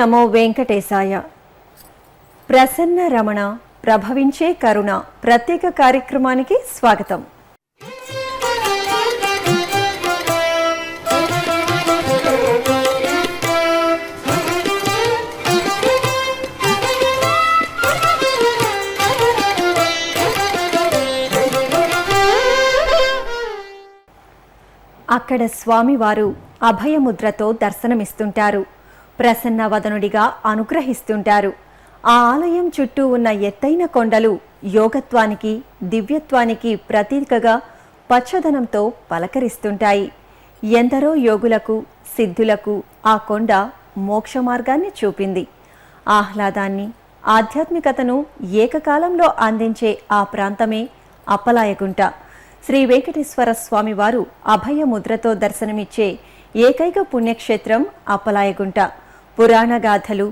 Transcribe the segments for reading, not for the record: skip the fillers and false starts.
నమో వెంకటేశాయ. ప్రసన్న రమణ ప్రభవించే కరుణ ప్రత్యేక కార్యక్రమానికి స్వాగతం. అక్కడ స్వామివారు అభయముద్రతో దర్శనమిస్తుంటారు. ప్రసన్నవదనుడిగా అనుగ్రహిస్తుంటారు. ఆ ఆలయం చుట్టూ ఉన్న ఎత్తైన కొండలు యోగత్వానికి, దివ్యత్వానికి ప్రతీకగా పచ్చదనంతో పలకరిస్తుంటాయి. ఎందరో యోగులకు, సిద్ధులకు ఆ కొండ మోక్ష మార్గాన్ని చూపింది. ఆహ్లాదాన్ని, ఆధ్యాత్మికతను ఏకకాలంలో అందించే ఆ ప్రాంతమే అప్పలాయగుంట. శ్రీ వెంకటేశ్వర స్వామివారు అభయముద్రతో దర్శనమిచ్చే ఏకైక పుణ్యక్షేత్రం అప్పలాయగుంట. పురాణగాథలు,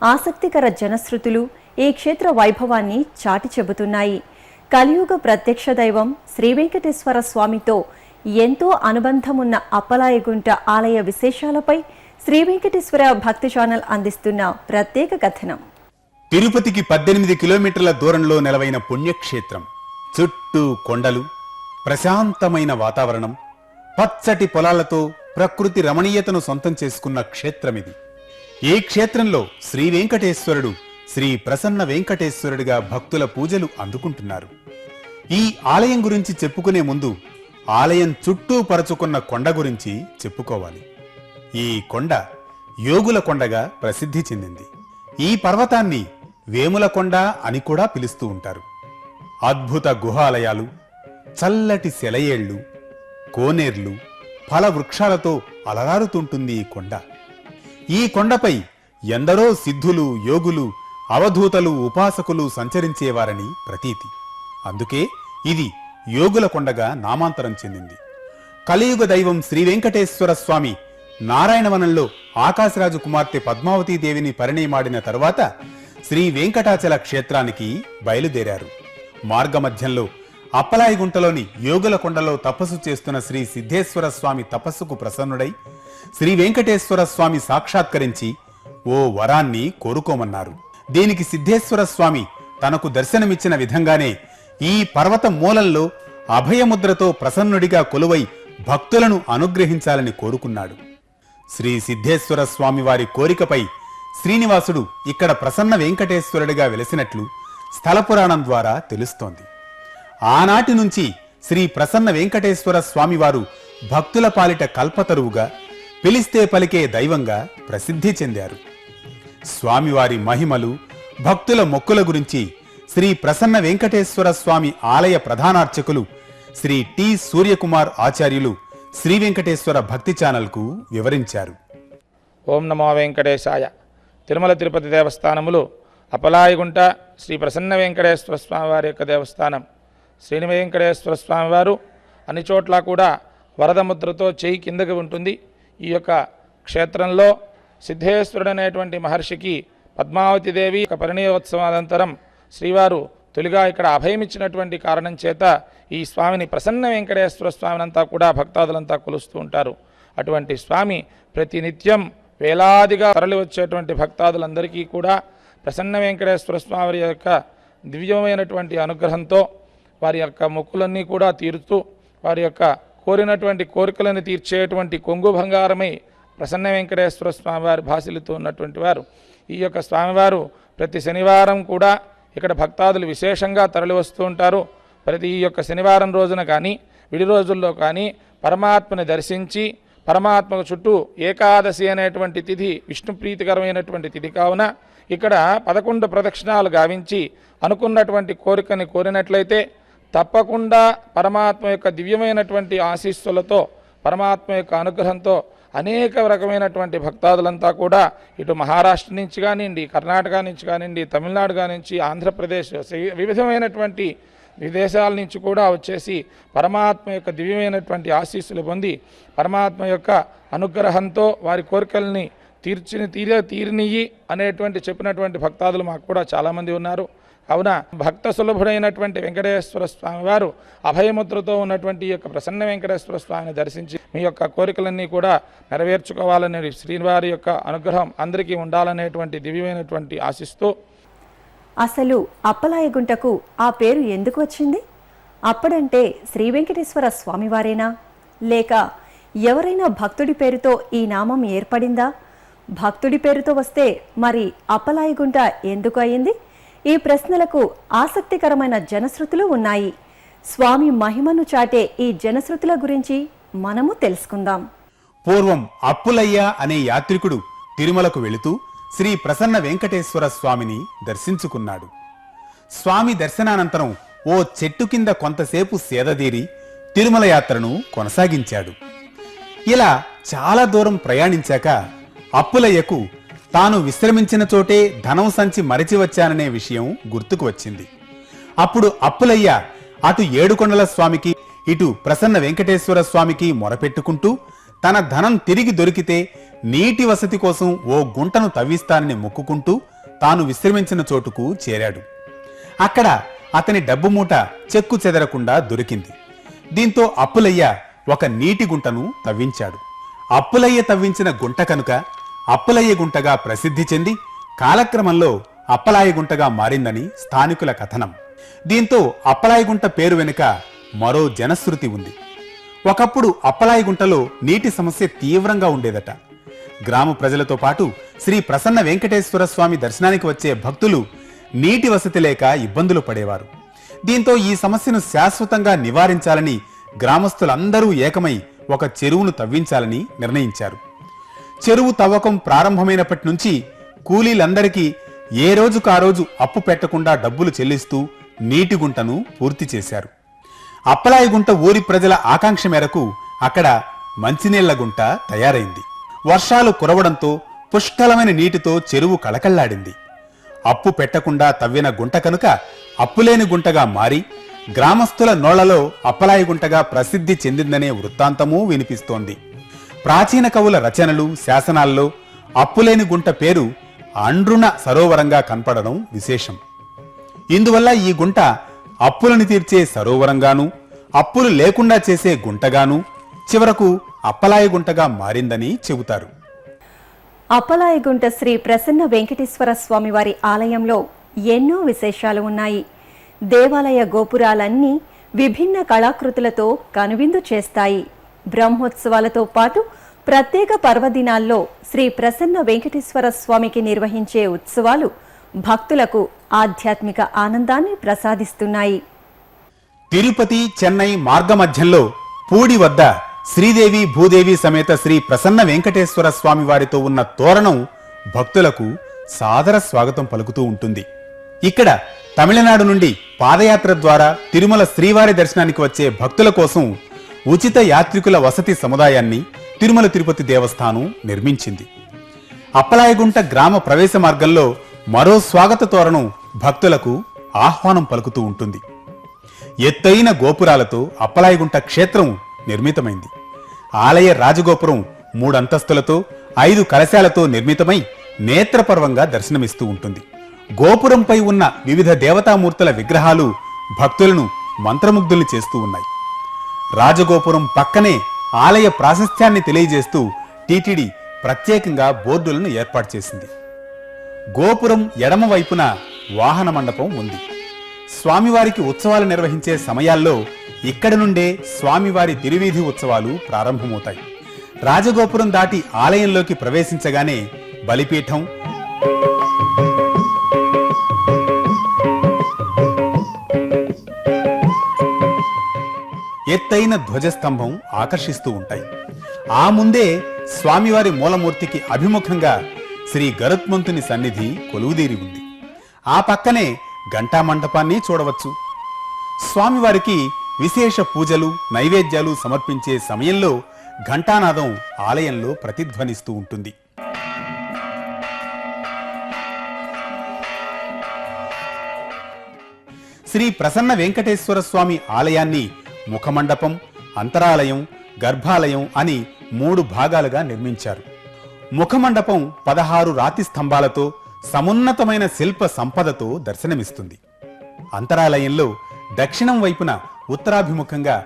ఆసక్తికర జనశ్రుతులు ఈ క్షేత్ర వైభవాన్ని చాటి చెబుతున్నాయి. కలియుగ ప్రత్యక్ష దైవం శ్రీ వెంకటేశ్వర స్వామితో ఎంతో అనుబంధమున్న అప్పలాయగుంట ఆలయ విశేషాలపై శ్రీ వెంకటేశ్వర భక్తి ఛానల్ అందిస్తున్న ప్రత్యేక కథనం. తిరుపతికి 18 కిలోమీటర్ల దూరంలో నెలవైన పుణ్యక్షేత్రం. చుట్టూ కొండలు, ప్రశాంతమైన వాతావరణం, పచ్చటి పొలాలతో ప్రకృతి రమణీయతను సొంతం చేసుకున్న క్షేత్రమిది. ఈ క్షేత్రంలో శ్రీ వెంకటేశ్వరుడు శ్రీ ప్రసన్న వెంకటేశ్వరుడిగా భక్తుల పూజలు అందుకుంటున్నారు. ఈ ఆలయం గురించి చెప్పుకునే ముందు ఆలయం చుట్టూ పరచుకున్న కొండ గురించి చెప్పుకోవాలి. ఈ కొండ యోగుల కొండగా ప్రసిద్ధి చెందింది. ఈ పర్వతాన్ని వేముల కొండ అని కూడా పిలుస్తూ ఉంటారు. అద్భుత గుహాలయాలు, చల్లటి సెలయేళ్లు, కోనేర్లు, ఫల వృక్షాలతో అలరారుతుంటుంది ఈ కొండ. ఈ కొండపై ఎందరో సిద్ధులు, యోగులు, అవధూతలు, ఉపాసకులు సంచరించేవారని ప్రతీతి. అందుకే ఇది యోగుల కొండగా నామాంతరం చెందింది. కలియుగ దైవం శ్రీ వెంకటేశ్వర స్వామి నారాయణవనంలో ఆకాశరాజు కుమార్తె పద్మావతీదేవిని పరిణయమాడిన తరువాత శ్రీ వెంకటాచల క్షేత్రానికి బయలుదేరారు. మార్గమధ్యంలో అప్పలాయగుంటలోని యోగుల కొండలో తపస్సు చేస్తున్న శ్రీ సిద్ధేశ్వర స్వామి తపస్సుకు ప్రసన్నుడై శ్రీ వెంకటేశ్వర స్వామి సాక్షాత్కరించి ఓ వరాన్ని కోరుకోమన్నారు. దీనికి సిద్ధేశ్వర స్వామి తనకు దర్శనమిచ్చిన విధంగానే ఈ పర్వత మూలంలో అభయముద్రతో ప్రసన్నుడిగా కొలువై భక్తులను అనుగ్రహించాలని కోరుకున్నాడు. శ్రీ సిద్ధేశ్వర స్వామి వారి కోరికపై శ్రీనివాసుడు ఇక్కడ ప్రసన్న వెంకటేశ్వరుడిగా వెలిసినట్లు స్థల పురాణం ద్వారా తెలుస్తోంది. ఆనాటి నుంచి శ్రీ ప్రసన్న వెంకటేశ్వర స్వామివారు భక్తుల పాలిట కల్పతరువుగా, పిలిస్తే పలికే దైవంగా ప్రసిద్ధి చెందారు. స్వామివారి మహిమలు, భక్తుల మొక్కుల గురించి శ్రీ ప్రసన్న వెంకటేశ్వర స్వామి ఆలయ ప్రధానార్చకులు శ్రీ టి సూర్యకుమార్ ఆచార్యులు శ్రీ వెంకటేశ్వర భక్తి ఛానల్కు వివరించారు. ఓం నమో వెంకటేశాయ. తిరుమల తిరుపతి దేవస్థానములు అప్పలాయగుంట శ్రీ ప్రసన్న వెంకటేశ్వర స్వామి వారి యొక్క దేవస్థానం. శ్రీ వెంకటేశ్వర స్వామివారు అన్ని చోట్ల కూడా వరదముద్రతో చేయి కిందకి ఉంటుంది. ఈ యొక్క క్షేత్రంలో సిద్ధేశ్వరుడు అనేటువంటి మహర్షికి పద్మావతిదేవి యొక్క పరిణయోత్సవానంతరం శ్రీవారు తొలిగా ఇక్కడ అభయమిచ్చినటువంటి కారణం చేత ఈ స్వామిని ప్రసన్న వెంకటేశ్వర స్వామినంతా కూడా భక్తాదులంతా కొలుస్తూ ఉంటారు. అటువంటి స్వామి ప్రతినిత్యం వేలాదిగా తరలి వచ్చేటువంటి భక్తాదులందరికీ కూడా ప్రసన్న వెంకటేశ్వర స్వామి యొక్క దివ్యమైనటువంటి అనుగ్రహంతో వారి యొక్క మొక్కులన్నీ కూడా తీరుతూ వారి యొక్క కోరినటువంటి కోరికలను తీర్చేటువంటి కొంగు బంగారమై ప్రసన్న వెంకటేశ్వర స్వామివారి భాసిల్లుతూ ఉన్నటువంటి వారు. ఈ యొక్క స్వామివారు ప్రతి శనివారం కూడా ఇక్కడ భక్తాదులు విశేషంగా తరలి వస్తూ ఉంటారు. ప్రతి ఈ యొక్క శనివారం రోజున కానీ విడి రోజుల్లో కానీ పరమాత్మని దర్శించి పరమాత్మకు చుట్టూ ఏకాదశి అనేటువంటి తిథి విష్ణు ప్రీతికరమైనటువంటి తిథి కావున ఇక్కడ 11 ప్రదక్షిణాలు గావించి అనుకున్నటువంటి కోరికని కోరినట్లయితే తప్పకుండా పరమాత్మ యొక్క దివ్యమైనటువంటి ఆశీస్సులతో, పరమాత్మ యొక్క అనుగ్రహంతో అనేక రకమైనటువంటి భక్తాదులంతా కూడా ఇటు మహారాష్ట్ర నుంచి కానివ్వండి, కర్ణాటక నుంచి కానివ్వండి, తమిళనాడు కానించి, ఆంధ్రప్రదేశ్, వివిధమైనటువంటి విదేశాల నుంచి కూడా వచ్చేసి పరమాత్మ యొక్క దివ్యమైనటువంటి ఆశీస్సులు పొంది పరమాత్మ యొక్క అనుగ్రహంతో వారి కోరికల్ని తీరినియ్యి అనేటువంటి చెప్పినటువంటి భక్తాదులు మాకు కూడా చాలామంది ఉన్నారు. కావున భక్త సులభుడైనటువంటి వెంకటేశ్వర స్వామి వారు అభయముద్రతో ఉన్నటువంటి ఈ యొక్క ప్రసన్న వెంకటేశ్వర స్వామిని దర్శించి మీ యొక్క కోరికలన్నీ కూడా నెరవేర్చుకోవాలనే శ్రీవారి యొక్క అనుగ్రహం అందరికీ ఉండాలనేటువంటి దివ్యమైనటువంటి ఆశిస్తూ, అసలు అప్పలాయగుంటకు ఆ పేరు ఎందుకు వచ్చింది? అప్పుడంటే శ్రీ వెంకటేశ్వర స్వామివారేనా, లేక ఎవరైనా భక్తుడి పేరుతో ఈ నామం ఏర్పడిందా? భక్తుడి పేరుతో వస్తే మరి అప్పలాయగుంట ఎందుకు అయింది? ఈ ప్రశ్నలకు ఆసక్తికరమైన జనశ్రుతులు ఉన్నాయి. స్వామి మహిమను చాటే ఈ జనశ్రుతుల గురించి మనము తెలుసుకుందాం. పూర్వం అప్పులయ్య అనే యాత్రికుడు తిరుమలకు వెళుతూ శ్రీ ప్రసన్న వెంకటేశ్వర స్వామిని దర్శించుకున్నాడు. స్వామి దర్శనానంతరం ఓ చెట్టు కింద కొంతసేపు సేదదీరి తిరుమల యాత్రను కొనసాగించాడు. ఇలా చాలా దూరం ప్రయాణించాక అప్పులయ్యకు తాను విశ్రమించిన చోటే ధనం సంచి మరచి వచ్చాననే విషయం గుర్తుకు వచ్చింది. అప్పుడు అప్పులయ్య అటు ఏడుకొండల స్వామికి ఇటు ప్రసన్న వెంకటేశ్వర స్వామికి మొరపెట్టుకుంటూ తన ధనం తిరిగి దొరికితే నీటి వసతి కోసం ఓ గుంటను తవ్విస్తానని మొక్కుకుంటూ తాను విశ్రమించిన చోటుకు చేరాడు. అక్కడ అతని డబ్బు మూట చెక్కు చెదరకుండా దొరికింది. దీంతో అప్పులయ్య ఒక నీటి గుంటను తవ్వించాడు. అప్పులయ్య తవ్వించిన గుంట కనుక అప్పులయ్య గుంటగా ప్రసిద్ధి చెంది కాలక్రమంలో అప్పలాయ గుంటగా మారిందని స్థానికుల కథనం. దీంతో అప్పలాయ గుంట పేరు వెనుక మరో జనశ్రుతి ఉంది. ఒకప్పుడు అప్పలాయ గుంటలో నీటి సమస్య తీవ్రంగా ఉండేదట. గ్రామ ప్రజలతో పాటు శ్రీ ప్రసన్న వెంకటేశ్వర స్వామి దర్శనానికి వచ్చే భక్తులు నీటి వసతి లేక ఇబ్బందులు పడేవారు. దీంతో ఈ సమస్యను శాశ్వతంగా నివారించాలని గ్రామస్తులందరూ ఏకమై ఒక చెరువును తవ్వించాలని నిర్ణయించారు. చెరువు తవ్వకం ప్రారంభమైనప్పటి నుంచి కూలీలందరికీ ఏ రోజుకు ఆ రోజు అప్పు పెట్టకుండా డబ్బులు చెల్లిస్తూ నీటి గుంటను పూర్తి చేశారు. అప్పలాయ గుంట ఊరి ప్రజల ఆకాంక్ష మేరకు అక్కడ మంచినీళ్ల గుంట తయారైంది. వర్షాలు కురవడంతో పుష్కలమైన నీటితో చెరువు కళకళ్లాడింది. అప్పు పెట్టకుండా తవ్విన గుంట కనుక అప్పులేని గుంటగా మారి గ్రామస్తుల నోళ్లలో అప్పలాయ గుంటగా ప్రసిద్ధి చెందిందనే వృత్తాంతమూ వినిపిస్తోంది. ప్రాచీన కవుల రచనలు, శాసనాల్లో అప్పులేని గుంట పేరు అండ్రుణ సరోవరంగా కనపడడం విశేషం. ఇందువల్ల ఈ గుంట అప్పులను తీర్చే సరోవరంగాను, అప్పులు లేకుండా చేసే గుంటగాను, చివరకు అప్పలాయ గుంటగా మారిందని చెబుతారు. అప్పలాయగుంట శ్రీ ప్రసన్న వెంకటేశ్వర స్వామివారి ఆలయంలో ఎన్నో విశేషాలు ఉన్నాయి. దేవాలయ గోపురాలన్నీ విభిన్న కళాకృతులతో కనువిందు చేస్తాయి. బ్రహ్మోత్సవాలతో పాటు ప్రత్యేక పర్వదినాల్లో శ్రీ ప్రసన్న వెంకటేశ్వర స్వామికి నిర్వహించే ఉత్సవాలు భక్తులకు ఆధ్యాత్మిక ఆనందాన్ని ప్రసాదిస్తున్నాయి. తిరుపతి చెన్నై మార్గమధ్యంలో పూడి వద్ద శ్రీదేవి భూదేవి సమేత శ్రీ ప్రసన్న వెంకటేశ్వర స్వామి వారితో ఉన్న తోరణం భక్తులకు సాదర స్వాగతం పలుకుతూ ఉంటుంది. ఇక్కడ తమిళనాడు నుండి పాదయాత్ర ద్వారా తిరుమల శ్రీవారి దర్శనానికి వచ్చే భక్తుల కోసం ఉచిత యాత్రికుల వసతి సముదాయాన్ని తిరుమల తిరుపతి దేవస్థానం నిర్మించింది. అప్పలాయగుంట గ్రామ ప్రవేశ మార్గంలో మరో స్వాగత తోరణం భక్తులకు ఆహ్వానం పలుకుతూ ఉంటుంది. ఎత్తైన గోపురాలతో అప్పలాయగుంట క్షేత్రం నిర్మితమైంది. ఆలయ రాజగోపురం 3 అంతస్తులతో 5 కలశాలతో నిర్మితమై నేత్రపర్వంగా దర్శనమిస్తూ ఉంటుంది. గోపురంపై ఉన్న వివిధ దేవతామూర్తుల విగ్రహాలు భక్తులను మంత్రముగ్ధుల్ని చేస్తూ ఉన్నాయి. రాజగోపురం పక్కనే ఆలయ ప్రాశస్త్యాన్ని తెలియజేస్తూ టీటీడీ ప్రత్యేకంగా బోర్డులను ఏర్పాటు చేసింది. గోపురం ఎడమ వైపున వాహన మండపం ఉంది. స్వామివారికి ఉత్సవాలు నిర్వహించే సమయాల్లో ఇక్కడి నుండే స్వామివారి తిరువీధి ఉత్సవాలు ప్రారంభమవుతాయి. రాజగోపురం దాటి ఆలయంలోకి ప్రవేశించగానే బలిపీఠం, ఎత్తైన ధ్వజస్తంభం ఆకర్షిస్తూ ఉంటాయి. ఆ ముందే స్వామివారి మూలమూర్తికి అభిముఖంగా శ్రీ గరుత్మంతుని సన్నిధి కొలువుదీరి ఉంది. ఆ పక్కనే ఘంటా మండపాన్ని చూడవచ్చు. స్వామివారికి విశేష పూజలు, నైవేద్యాలు సమర్పించే సమయంలో ఘంటానాదం ఆలయంలో ప్రతిధ్వనిస్తూ ఉంటుంది. శ్రీ ప్రసన్న వెంకటేశ్వర స్వామి ఆలయాన్ని ముఖమండపం, అంతరాలయం, గర్భాలయం అని 3 భాగాలుగా నిర్మించారు. ముఖమండపం 16 రాతి స్తంభాలతో సమున్నతమైన శిల్ప సంపదతో దర్శనమిస్తుంది. అంతరాలయంలో దక్షిణం వైపున ఉత్తరాభిముఖంగా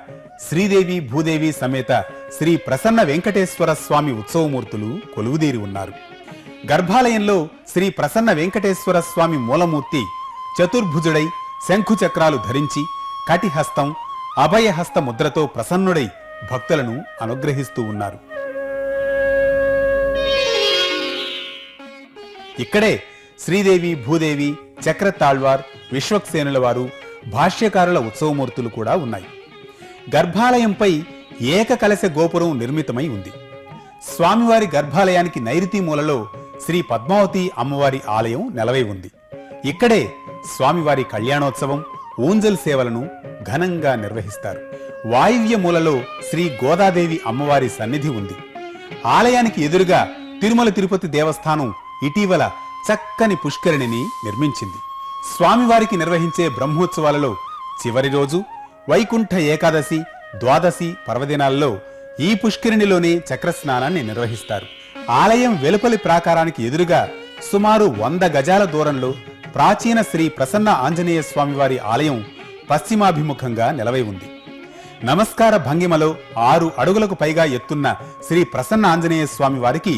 శ్రీదేవి భూదేవి సమేత శ్రీ ప్రసన్న వెంకటేశ్వర స్వామి ఉత్సవమూర్తులు కొలువుదీరి ఉన్నారు. గర్భాలయంలో శ్రీ ప్రసన్న వెంకటేశ్వర స్వామి మూలమూర్తి చతుర్భుజుడై శంఖు చక్రాలు ధరించి కటిహస్తం అభయహస్త ముద్రతో ప్రసన్నుడై భక్తులను అనుగ్రహిస్తూ ఉన్నారు. ఇక్కడే శ్రీదేవి భూదేవి చక్రతాళ్వార్ విశ్వక్సేనుల వారు భాష్యకారుల ఉత్సవమూర్తులు కూడా ఉన్నాయి. గర్భాలయంపై ఏకకలశ గోపురం నిర్మితమై ఉంది. స్వామివారి గర్భాలయానికి నైరుతి మూలలో శ్రీ పద్మావతి అమ్మవారి ఆలయం నెలవై ఉంది. ఇక్కడే స్వామివారి కళ్యాణోత్సవం ఊంజల్ సేవలను ఘనంగా నిర్వహిస్తారు. వాయువ్య మూలలో శ్రీ గోదాదేవి అమ్మవారి సన్నిధి ఉంది. ఆలయానికి ఎదురుగా తిరుమల తిరుపతి దేవస్థానం ఇటీవల చక్కని పుష్కరిణిని నిర్మించింది. స్వామివారికి నిర్వహించే బ్రహ్మోత్సవాలలో చివరి రోజు వైకుంఠ ఏకాదశి ద్వాదశి పర్వదినాల్లో ఈ పుష్కరిణిలోనే చక్రస్నానాన్ని నిర్వహిస్తారు. ఆలయం వెలుపలి ప్రాకారానికి ఎదురుగా సుమారు 100 గజాల దూరంలో ప్రాచీన శ్రీ ప్రసన్న ఆంజనేయ స్వామివారి ఆలయం పశ్చిమాభిముఖంగా నిలవై ఉంది. నమస్కార భంగిమలో 6 అడుగులకు పైగా ఎత్తున్న శ్రీ ప్రసన్న ఆంజనేయ స్వామి వారికి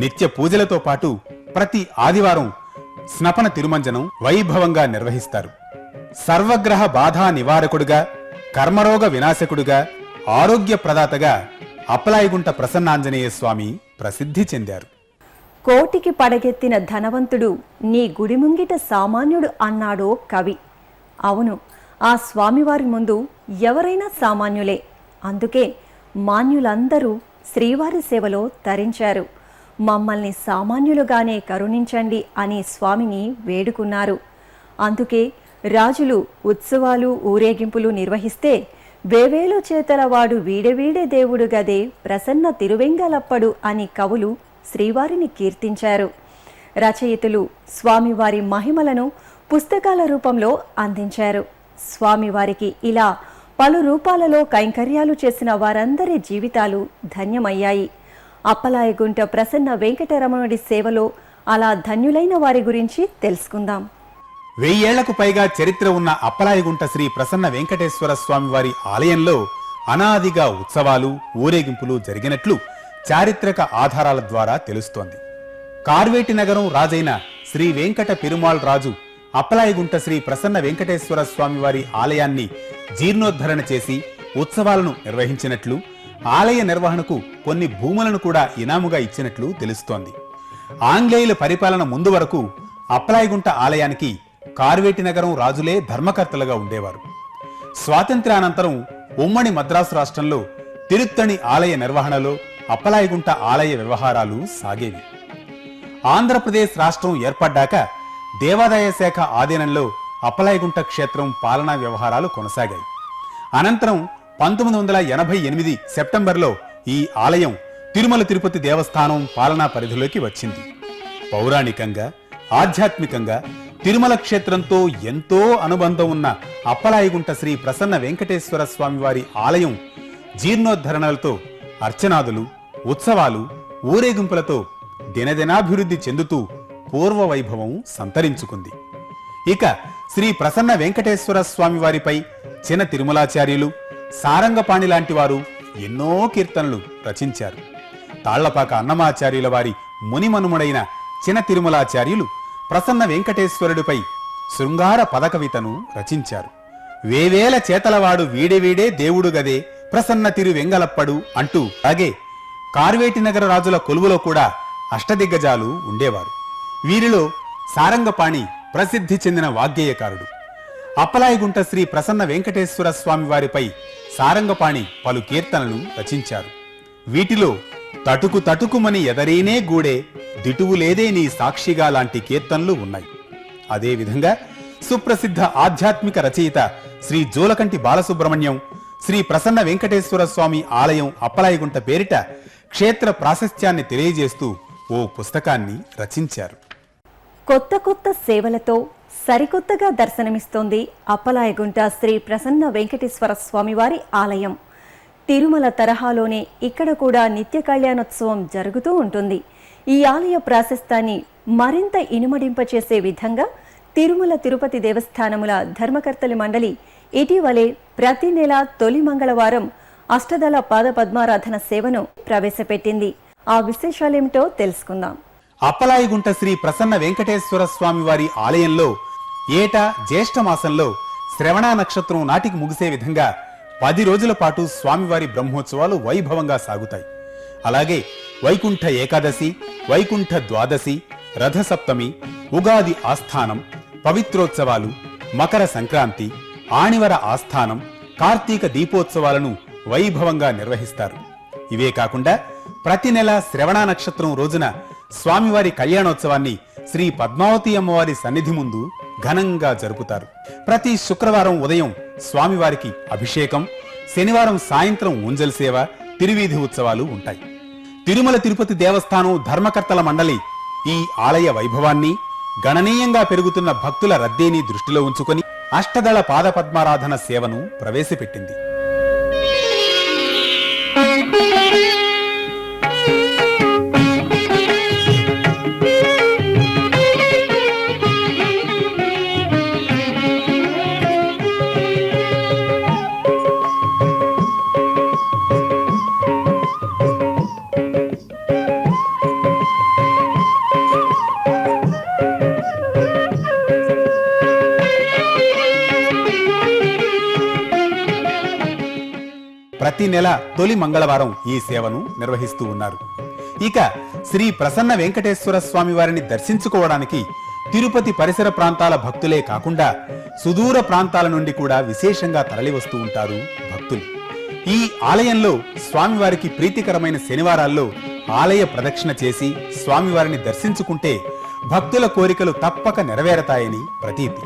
నిత్య పూజలతో పాటు ప్రతి ఆదివారం స్నపన తిరుమంజనం వైభవంగా నిర్వహిస్తారు. సర్వగ్రహ బాధా నివారకుడుగా, కర్మరోగ వినాశకుడుగా, ఆరోగ్య ప్రదాతగా అప్పలాయగుంట ప్రసన్నాంజనేయ స్వామి ప్రసిద్ధి చెందారు. కోటికి పడగెత్తిన ధనవంతుడు నీ గుడి ముంగిట సామాన్యుడు అన్నాడో కవి. అవును, ఆ స్వామివారి ముందు ఎవరైనా సామాన్యులే. అందుకే మాన్యులందరూ శ్రీవారి సేవలో తరించారు. మమ్మల్ని సామాన్యులుగానే కరుణించండి అని స్వామిని వేడుకున్నారు. అందుకే రాజులు ఉత్సవాలు ఊరేగింపులు నిర్వహిస్తే వేవేలు చేతలవాడు వీడవీడే దేవుడు గదే ప్రసన్న తిరువెంగలప్పడు అని కవులు శ్రీవారిని కీర్తించారు. రచయితలు స్వామివారి మహిమలను పుస్తకాల రూపంలో అందించారు. స్వామివారికి ఇలా పలు రూపాలలో కైంకర్యాలు చేసిన వారందరి జీవితాలు ధన్యమయ్యాయి. అప్పలాయగుంట ప్రసన్న వెంకటరమణుడి సేవలో అలా ధన్యులైన వారి గురించి తెలుసుకుందాం. 1000 ఏళ్లకు పైగా చరిత్ర ఉన్న అప్పలాయగుంట శ్రీ ప్రసన్న వెంకటేశ్వర స్వామి వారి ఆలయంలో అనాదిగా ఉత్సవాలు ఊరేగింపులు జరిగినట్లు చారిత్రక ఆధారాల ద్వారా తెలుస్తోంది. కార్వేటి నగరం రాజైన శ్రీ వెంకట పెరుమాళ్ రాజు అప్పలాయగుంట శ్రీ ప్రసన్న వెంకటేశ్వర స్వామి వారి ఆలయాన్ని జీర్ణోద్ధరణ చేసి ఉత్సవాలను నిర్వహించినట్లు, ఆలయ నిర్వహణకు కొన్ని భూములను కూడా ఇనాముగా ఇచ్చినట్లు తెలుస్తోంది. ఆంగ్లేయుల పరిపాలన ముందు వరకు అప్పలాయగుంట ఆలయానికి కార్వేటి నగరం రాజులే ధర్మకర్తలుగా ఉండేవారు. స్వాతంత్ర్యానంతరం ఉమ్మడి మద్రాసు రాష్ట్రంలో తిరుత్తణి ఆలయ నిర్వహణలో అప్పలాయగుంట ఆలయ వ్యవహారాలు సాగేవి. ఆంధ్రప్రదేశ్ రాష్ట్రం ఏర్పడ్డాక దేవాదాయ శాఖ ఆధీనంలో అప్పలాయగుంట క్షేత్రం పాలనా వ్యవహారాలు కొనసాగాయి. అనంతరం 1988 సెప్టెంబర్లో ఈ ఆలయం తిరుమల తిరుపతి దేవస్థానం పాలనా పరిధిలోకి వచ్చింది. పౌరాణికంగా, ఆధ్యాత్మికంగా తిరుమల క్షేత్రంతో ఎంతో అనుబంధం ఉన్న అప్పలాయగుంట శ్రీ ప్రసన్న వెంకటేశ్వర స్వామి వారి ఆలయం జీర్ణోద్ధరణలతో, అర్చనాదులు, ఉత్సవాలు, ఊరేగింపులతో దినదినాభివృద్ధి చెందుతూ పూర్వ వైభవం సంతరించుకుంది. ఇక శ్రీ ప్రసన్న వెంకటేశ్వర స్వామి వారిపై చిన తిరుమలాచార్యులు, సారంగపాణి లాంటి వారు ఎన్నో కీర్తనలు రచించారు. తాళ్లపాక అన్నమాచార్యుల వారి మునిమనుముడైన చిన తిరుమలాచార్యులు ప్రసన్న వెంకటేశ్వరుడిపై శృంగార పదకవితను రచించారు. వేవేల చేతలవాడు వీడేవీడే దేవుడు గదే ప్రసన్న తిరు వెంగలప్పడు అంటూ, అలాగే కార్వేటి నగర రాజుల కొలువులో కూడా అష్టదిగ్గజాలు ఉండేవారు. వీరిలో సారంగపాణి ప్రసిద్ధి చెందిన వాగ్గేయకారుడు. అప్పలాయగుంట శ్రీ ప్రసన్న వెంకటేశ్వర స్వామి వారిపై సారంగపాణి పలు కీర్తనలు రచించారు. వీటిలో తటుకు తటుకుమని ఎదరీనే గూడే దిటువులేదే నీ సాక్షిగా లాంటి కీర్తనలు ఉన్నాయి. అదేవిధంగా సుప్రసిద్ధ ఆధ్యాత్మిక రచయిత శ్రీ జోలకంటి బాలసుబ్రహ్మణ్యం శ్రీ ప్రసన్న వెంకటేశ్వర స్వామి ఆలయం అప్పలాయగుంట పేరిట క్షేత్ర ప్రాశస్త్యాన్ని తెలియజేస్తూ ఓ పుస్తకాన్ని రచించారు. కొత్త కొత్త సేవలతో సరికొత్తగా దర్శనమిస్తోంది అప్పలాయగుంట శ్రీ ప్రసన్న వెంకటేశ్వర స్వామివారి ఆలయం. తిరుమల తరహాలోనే ఇక్కడ కూడా నిత్య కళ్యాణోత్సవం జరుగుతూ ఉంటుంది. ఈ ఆలయ ప్రాశస్తాన్ని మరింత ఇనుమడింపచేసే విధంగా తిరుమల తిరుపతి దేవస్థానముల ధర్మకర్తల మండలి ఇటీవలే ప్రతి నెల తొలి మంగళవారం అష్టదళ పాద పద్మారాధన సేవను ప్రవేశపెట్టింది. ఆ విశేషాలేమిటో తెలుసుకుందాం. అప్పలాయగుంట శ్రీ ప్రసన్న వెంకటేశ్వర స్వామి వారి ఆలయంలో ఏటా జ్యేష్ఠ మాసంలో శ్రవణ నక్షత్రం నాటికి ముగిసే విధంగా 10 రోజుల పాటు స్వామివారి బ్రహ్మోత్సవాలు వైభవంగా సాగుతాయి. అలాగే వైకుంఠ ఏకాదశి, వైకుంఠ ద్వాదశి, రథసప్తమి, ఉగాది ఆస్థానం, పవిత్రోత్సవాలు, మకర సంక్రాంతి, ఆణివర ఆస్థానం, కార్తీక దీపోత్సవాలను వైభవంగా నిర్వహిస్తారు. ఇవే కాకుండా ప్రతి నెల శ్రవణ నక్షత్రం రోజున స్వామివారి కళ్యాణోత్సవాన్ని శ్రీ పద్మావతి అమ్మవారి సన్నిధి ముందు ఘనంగా జరుపుతారు. ప్రతి శుక్రవారం ఉదయం స్వామివారికి అభిషేకం, శనివారం సాయంత్రం ఊంజల్ సేవ, తిరువీధి ఉత్సవాలు ఉంటాయి. తిరుమల తిరుపతి దేవస్థానం ధర్మకర్తల మండలి ఈ ఆలయ వైభవాన్ని, గణనీయంగా పెరుగుతున్న భక్తుల రద్దీని దృష్టిలో ఉంచుకొని అష్టదళ పాద పద్మారాధన సేవను ప్రవేశపెట్టింది. ప్రతి నెల తొలి మంగళవారం ఈ సేవను నిర్వహిస్తూ ఉన్నారు. ఇక శ్రీ ప్రసన్న వెంకటేశ్వర స్వామి వారిని దర్శించుకోవడానికి తిరుపతి పరిసర ప్రాంతాల భక్తులే కాకుండా సుదూర ప్రాంతాల నుండి కూడా విశేషంగా తరలివస్తూ ఉంటారు భక్తులు. ఈ ఆలయంలో స్వామివారికి ప్రీతికరమైన శనివారాల్లో ఆలయ ప్రదక్షిణ చేసి స్వామివారిని దర్శించుకుంటే భక్తుల కోరికలు తప్పక నెరవేరతాయని ప్రతీతి.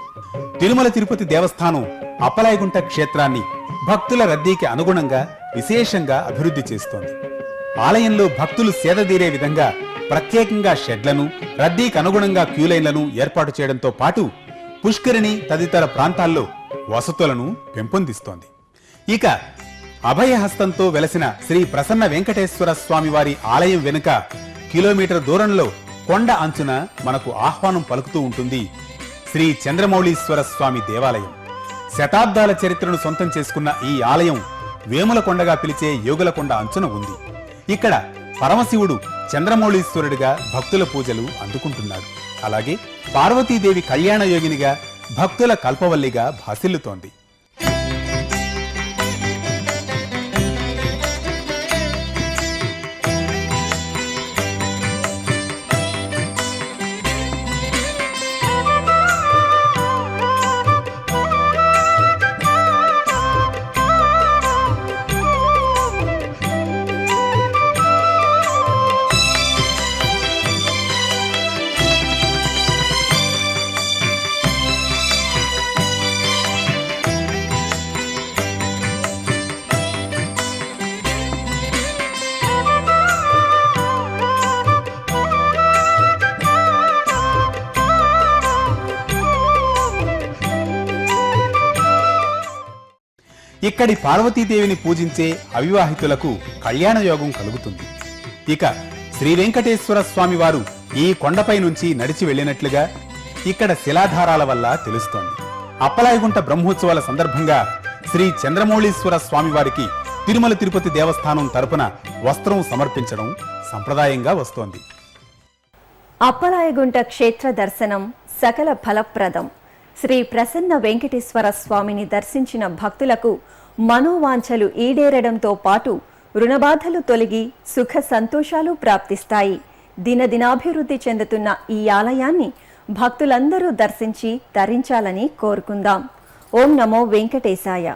తిరుమల తిరుపతి దేవస్థానం అప్పలాయగుంట క్షేత్రాన్ని భక్తుల రద్దీకి అనుగుణంగా విశేషంగా అభివృద్ధి చేస్తోంది. ఆలయంలో భక్తులు సేదదీరే విధంగా ప్రత్యేకంగా షెడ్లను, రద్దీకి అనుగుణంగా క్యూలైన్లను ఏర్పాటు చేయడంతో పాటు పుష్కరిణి తదితర ప్రాంతాల్లో వసతులను పెంపొందిస్తోంది. ఇక అభయహస్తంతో వెలసిన శ్రీ ప్రసన్న వెంకటేశ్వర స్వామి వారి ఆలయం వెనుక కిలోమీటర్ దూరంలో కొండ అంచున మనకు ఆహ్వానం పలుకుతూ ఉంటుంది శ్రీ చంద్రమౌళీశ్వర స్వామి దేవాలయం. శతాబ్దాల చరిత్రను సొంతం చేసుకున్న ఈ ఆలయం వేములకొండగా పిలిచే యోగులకొండ అంచున ఉంది. ఇక్కడ పరమశివుడు చంద్రమౌళీశ్వరుడిగా భక్తుల పూజలు అందుకుంటున్నాడు. అలాగే పార్వతీదేవి కళ్యాణ యోగినిగా భక్తుల కల్పవల్లిగా భాసిల్లుతోంది. ఇక్కడి పార్వతీదేవిని పూజించే అవివాహితులకు కళ్యాణ యోగం కలుగుతుంది. ఇక శ్రీ వెంకటేశ్వర స్వామి వారు ఈ కొండపై నుంచి నడిచి వెళ్లినట్లుగా ఇక్కడ శిలాధారాల వల్ల తెలుస్తోంది. అప్పలాయగుంట బ్రహ్మోత్సవాల సందర్భంగా శ్రీ చంద్రమౌళీశ్వర స్వామి వారికి తిరుమల తిరుపతి దేవస్థానం తరపున వస్త్రం సమర్పించడం సంప్రదాయంగా వస్తోంది. అప్పలాయగుంట క్షేత్ర దర్శనం సకల ఫలప్రదం. శ్రీ ప్రసన్న వెంకటేశ్వర స్వామిని దర్శించిన భక్తులకు మనోవాంఛలు ఈడేరడంతో పాటు రుణబాధలు తొలగి సుఖ సంతోషాలు ప్రాప్తిస్తాయి. దినదినాభివృద్ధి చెందుతున్న ఈ ఆలయాన్ని భక్తులందరూ దర్శించి తరించాలని కోరుకుందాం. ఓం నమో వెంకటేశాయ.